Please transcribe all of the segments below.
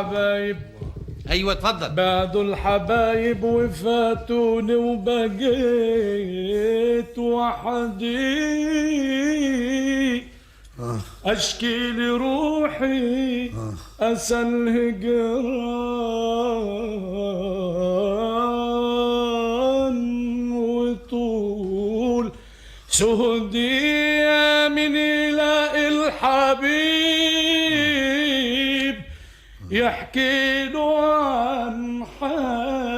الحبايب. ايوه اتفضل. بعدوا الحبايب وفاتوني وبقيت وحدي اشكي لروحي اسى الهجران وطول سهدي من يلاقي الحبيب يحكي له عن حالي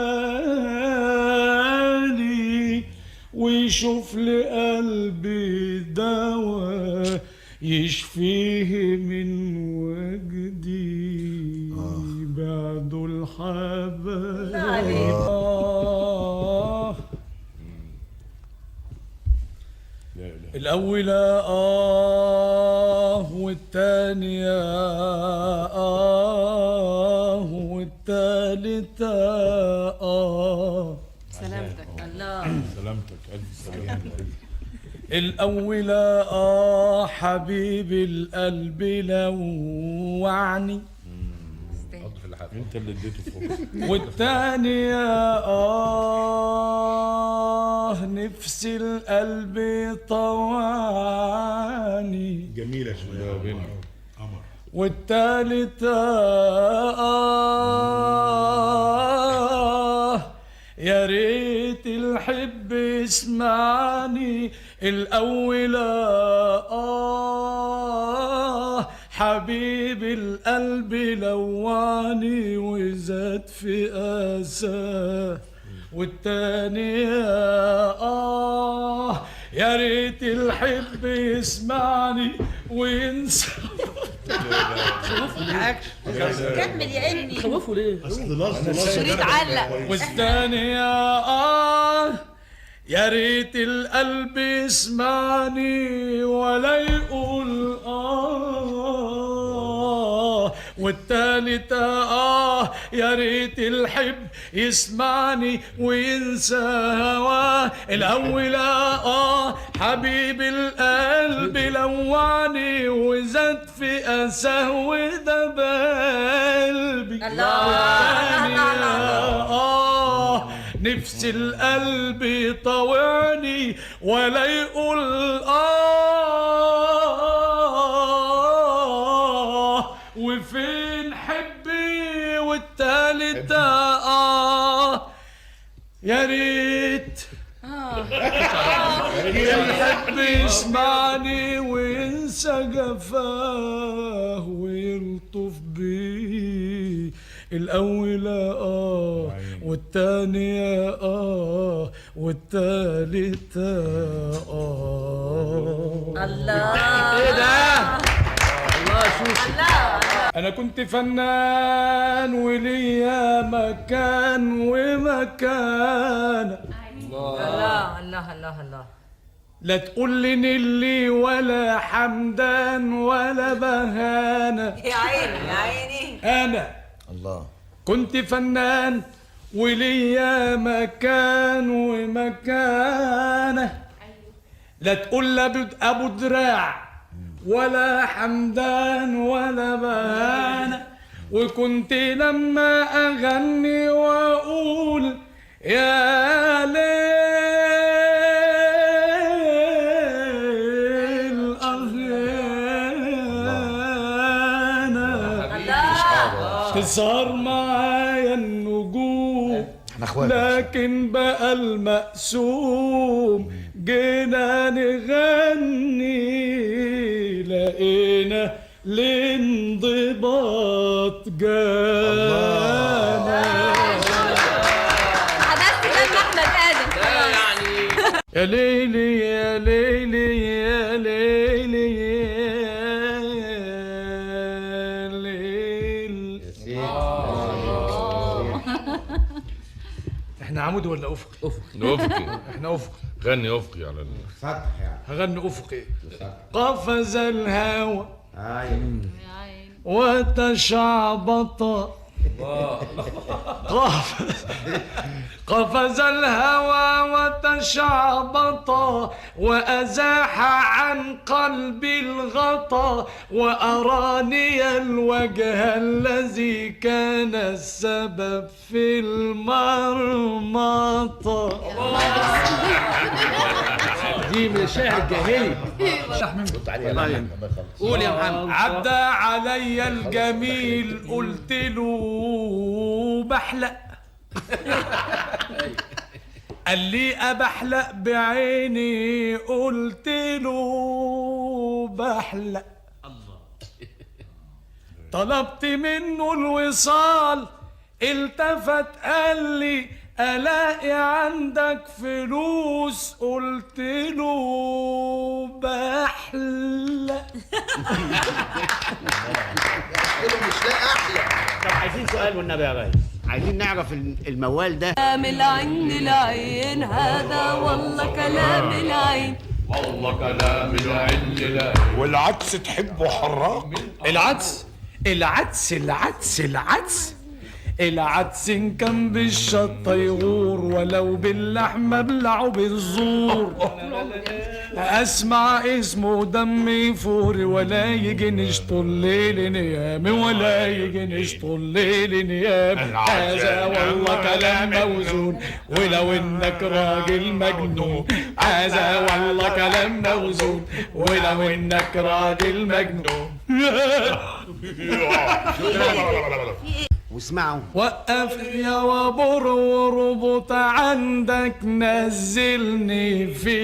ويشوف لقلبي دواء يشفيه من وجدي. بعدوا الحبايب. الأولى والتانية والتالتة سلامتك. الله سلامتك، ألف سلامة. الأولى حبيبي القلب لوعني انت اللي اديته فوق. والتانية نفسي القلب طوعني. جميلة شوية قمر. والتالتة يا ريت الحب يسمعني. الأولى حبيبي القلب لواني وزاد في أساه. والتانية يا ريت الحب يسمعني وينسى. كمل يا ابني. خوفوا ليه؟ الشريط علق. والثانية يا ريت القلب يسمعني ولا يقول والتالتة يا ريت الحب يسمعني وينسى هواه. الأولى حبيب القلب لوعني وزاد في أساه ودب قلبي. والثانية نفس القلب يطاوعني ولا يقول وفين حبي. والتالتة يا ريت الحب يسمعني وينسى جفاه ويلطف بيه. الأولى والتانية والتالتة الله. ايه ده؟ الله شوف. الله أنا كنت فنان وليا مكان ومكانة. الله الله الله الله. لا تقول لي نيلي ولا حمدان ولا بهانة. يا عيني يا عيني. أنا الله كنت فنان وليا مكان ومكانة. لا تقول أبو دراع ولا حمدان ولا بهانة. وكنت لما أغني وأقول يا ليل أغانى تسهر معايا النجوم. لكن بقى المقسوم جينا نغني لقينا الانضباط جانا. حدثت لما احمد ادم. يا ليلي يا ليلي يا ليلي يا ليل. احنا عمود ولا افقي؟ افقي. احنا افقي. غني افقي على فتح يعني. هغني افقي. قفز الهوى يا عيني. وتشعبط قفز الهوى وتشعبط وأزاح عن قلبي الغطا وأراني الوجه الذي كان السبب في المرمطة. دي من الشعر الجاهلي. قول يا محمد. عدى علي الجميل قلت له بحلق، قال لي أبحلق بعيني قلت له بحلق. طلبت منه الوصال التفت قال لي ألاقي عندك فلوس قلت له بحلق. مش لاقي احلى. طب عايزين سؤال والنبي يا ريس، عايزين نعرف الموال ده. كلام العين للعين هذا والله كلام العين. والله كلام العين لا. والعدس تحبه حراق؟ العدس العدس العدس العدس العدس إن كان بالشطة يغور ولو باللحمة ابلعه بالزور. اسمع اسمه دمي فوري ولا يجي نشطه الليل نيامي ولا يجي نشطه الليل نيامي. هذا والله كلام موزون ولو انك راجل مجنون. هذا والله كلام موزون ولو انك راجل مجنون. واسمعوا. وقف يا وبر وربط عندك نزلني في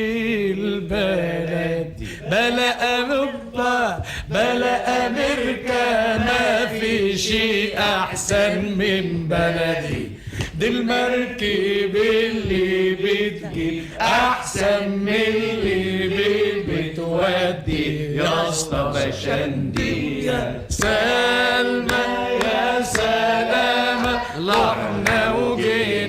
البلد بلا أوروبا بلا أمريكا ما في شيء أحسن من بلدي. دي المركب اللي بتجيب أحسن من اللي بتودي يا اسطى بشندي. يا سلمى يا سلامة رحنا وجينا